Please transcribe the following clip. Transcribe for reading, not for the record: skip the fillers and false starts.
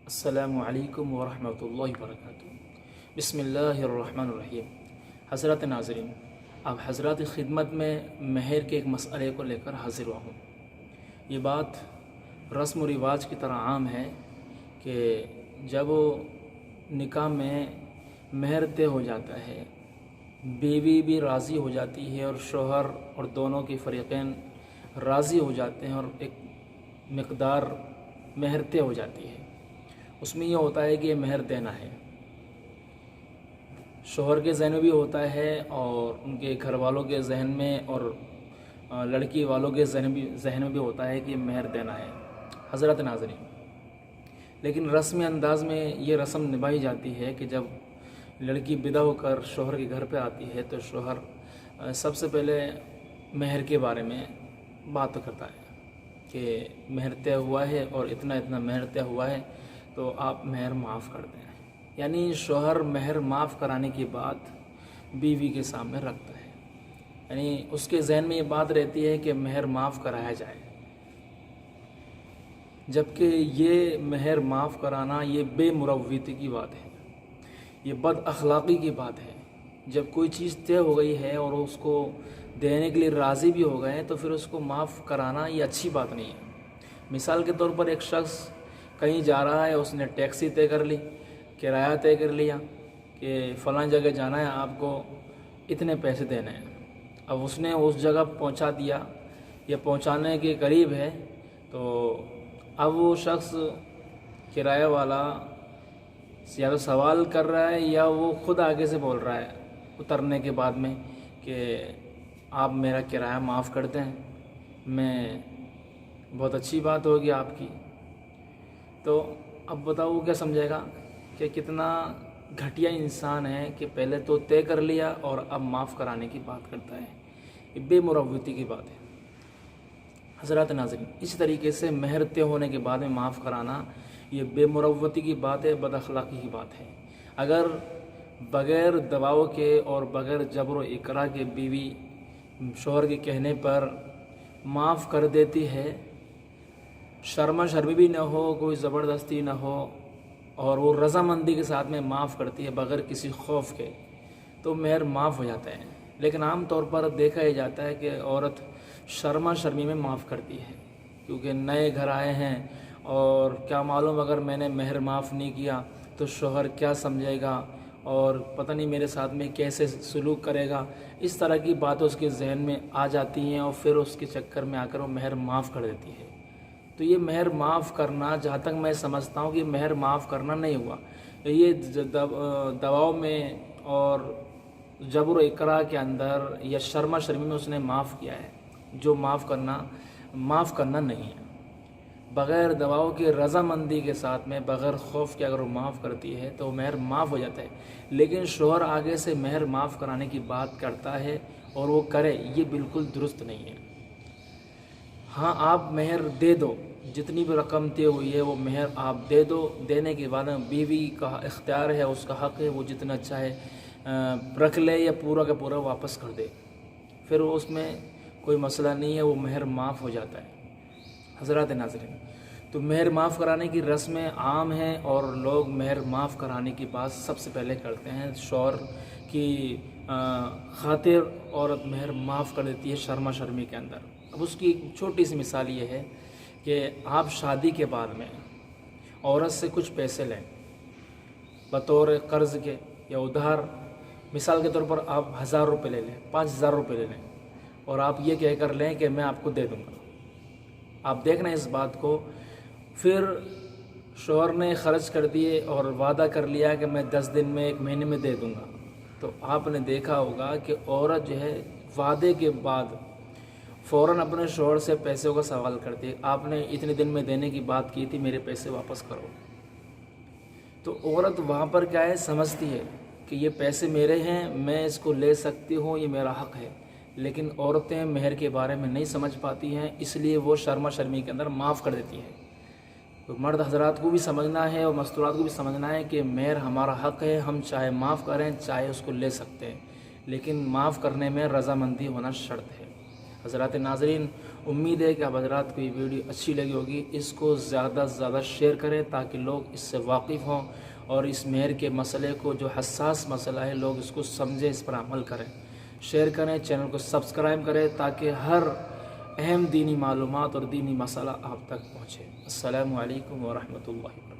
السلام علیکم ورحمۃ اللہ وبرکاتہ۔ بسم اللہ الرحمن الرحیم۔ حضرات ناظرین، اب حضرات کی خدمت میں مہر کے ایک مسئلے کو لے کر حاضر ہوا ہوں۔ یہ بات رسم و رواج کی طرح عام ہے کہ جب نکاح میں مہر طے ہو جاتا ہے، بیوی بھی راضی ہو جاتی ہے اور شوہر اور دونوں کے فریقین راضی ہو جاتے ہیں اور ایک مقدار مہر طے ہو جاتی ہے۔ اس میں یہ ہوتا ہے کہ یہ مہر دینا ہے، شوہر کے ذہن میں بھی ہوتا ہے اور ان کے گھر والوں کے ذہن میں اور لڑکی والوں کے ذہن میں بھی ہوتا ہے کہ یہ مہر دینا ہے۔ حضرات ناظرین، لیکن رسمی انداز میں یہ رسم نبھائی جاتی ہے کہ جب لڑکی بداع ہو کر شوہر کے گھر پہ آتی ہے تو شوہر سب سے پہلے مہر کے بارے میں بات کرتا ہے کہ مہر طے ہوا ہے اور اتنا مہر طے ہوا ہے تو آپ مہر معاف کر دیں۔ یعنی شوہر مہر معاف کرانے کی بات بیوی کے سامنے رکھتا ہے، یعنی اس کے ذہن میں یہ بات رہتی ہے کہ مہر معاف کرایا جائے، جبکہ یہ مہر معاف کرانا یہ بے مروتی کی بات ہے، یہ بد اخلاقی کی بات ہے۔ جب کوئی چیز طے ہو گئی ہے اور اس کو دینے کے لیے راضی بھی ہو گئے ہیں تو پھر اس کو معاف کرانا یہ اچھی بات نہیں ہے۔ مثال کے طور پر ایک شخص کہیں جا رہا ہے، اس نے ٹیکسی طے کر لی، کرایہ طے کر لیا کہ فلاں جگہ جانا ہے، آپ کو اتنے پیسے دینے ہیں۔ اب اس نے اس جگہ پہنچا دیا یا پہنچانے کے قریب ہے تو اب وہ شخص کرایہ والا یا تو سوال کر رہا ہے یا وہ خود آگے سے بول رہا ہے اترنے کے بعد میں کہ آپ میرا کرایہ معاف کر دیں، میں بہت اچھی بات ہوگی آپ کی۔ تو اب بتاؤ وہ کیا سمجھے گا کہ کتنا گھٹیا انسان ہے کہ پہلے تو طے کر لیا اور اب معاف کرانے کی بات کرتا ہے۔ یہ بے مروتی کی بات ہے۔ حضرات ناظرین، اس طریقے سے مہر طے ہونے کے بعد میں معاف کرانا یہ بے مروتی کی بات ہے، بد اخلاقی کی بات ہے۔ اگر بغیر دباؤ کے اور بغیر جبر و اکراہ کے بیوی شوہر کے کہنے پر معاف کر دیتی ہے، شرما شرمی بھی نہ ہو، کوئی زبردستی نہ ہو اور وہ رضامندی کے ساتھ میں معاف کرتی ہے بغیر کسی خوف کے، تو مہر معاف ہو جاتا ہے۔ لیکن عام طور پر دیکھا ہی جاتا ہے کہ عورت شرما شرمی میں معاف کرتی ہے، کیونکہ نئے گھر آئے ہیں اور کیا معلوم اگر میں نے مہر معاف نہیں کیا تو شوہر کیا سمجھے گا اور پتہ نہیں میرے ساتھ میں کیسے سلوک کرے گا۔ اس طرح کی باتیں اس کے ذہن میں آ جاتی ہیں اور پھر اس کے چکر میں آ کر وہ مہر معاف کر دیتی ہے۔ تو یہ مہر معاف کرنا، جہاں تک میں سمجھتا ہوں کہ مہر معاف کرنا نہیں ہوا، یہ دباؤ میں اور جبر و اکراہ کے اندر یا شرما شرمی میں اس نے معاف کیا ہے، جو معاف کرنا نہیں ہے۔ بغیر دباؤ کے رضامندی کے ساتھ میں بغیر خوف کے اگر وہ معاف کرتی ہے تو مہر معاف ہو جاتا ہے۔ لیکن شوہر آگے سے مہر معاف کرانے کی بات کرتا ہے اور وہ کرے، یہ بالکل درست نہیں ہے۔ ہاں، آپ مہر دے دو، جتنی بھی رقم طے ہوئی ہے وہ مہر آپ دے دو۔ دینے کے بعد بیوی کا اختیار ہے، اس کا حق ہے، وہ جتنا چاہے رکھ لے یا پورا کا پورا واپس کر دے، پھر اس میں کوئی مسئلہ نہیں ہے، وہ مہر معاف ہو جاتا ہے۔ حضرات ناظرین، تو مہر معاف کرانے کی رسمیں عام ہیں اور لوگ مہر معاف کرانے کی بات سب سے پہلے کرتے ہیں۔ شوہر کی خاطر عورت مہر معاف کر دیتی ہے شرما شرمی کے اندر۔ اب اس کی ایک چھوٹی سی مثال یہ ہے کہ آپ شادی کے بعد میں عورت سے کچھ پیسے لیں بطور قرض کے یا ادھار۔ مثال کے طور پر آپ 1000 روپے لے لیں، 5000 روپے لے لیں اور آپ یہ کہہ کر لیں کہ میں آپ کو دے دوں گا۔ آپ دیکھنا اس بات کو، پھر شوہر نے خرچ کر دیے اور وعدہ کر لیا کہ میں 10 دن میں 1 مہینے میں دے دوں گا، تو آپ نے دیکھا ہوگا کہ عورت جو ہے وعدے کے بعد فوراً اپنے شوہر سے پیسوں کا سوال کرتی ہے، آپ نے اتنے دن میں دینے کی بات کی تھی، میرے پیسے واپس کرو۔ تو عورت وہاں پر کیا ہے، سمجھتی ہے کہ یہ پیسے میرے ہیں، میں اس کو لے سکتی ہوں، یہ میرا حق ہے۔ لیکن عورتیں مہر کے بارے میں نہیں سمجھ پاتی ہیں، اس لیے وہ شرما شرمی کے اندر معاف کر دیتی ہے۔ تو مرد حضرات کو بھی سمجھنا ہے اور مستورات کو بھی سمجھنا ہے کہ مہر ہمارا حق ہے، ہم چاہے معاف کریں چاہے اس کو لے سکتے ہیں، لیکن معاف کرنے میں رضامندی ہونا شرط ہے۔ حضرات ناظرین، امید ہے کہ آپ حضرات کو یہ ویڈیو اچھی لگی ہوگی. اس کو زیادہ سے زیادہ شیئر کریں تاکہ لوگ اس سے واقف ہوں اور اس مہر کے مسئلے کو، جو حساس مسئلہ ہے، لوگ اس کو سمجھیں، اس پر عمل کریں. شیئر کریں، چینل کو سبسکرائب کریں تاکہ ہر اہم دینی معلومات اور دینی مسئلہ آپ تک پہنچے. السلام علیکم ورحمۃ اللہ وبرکاتہ.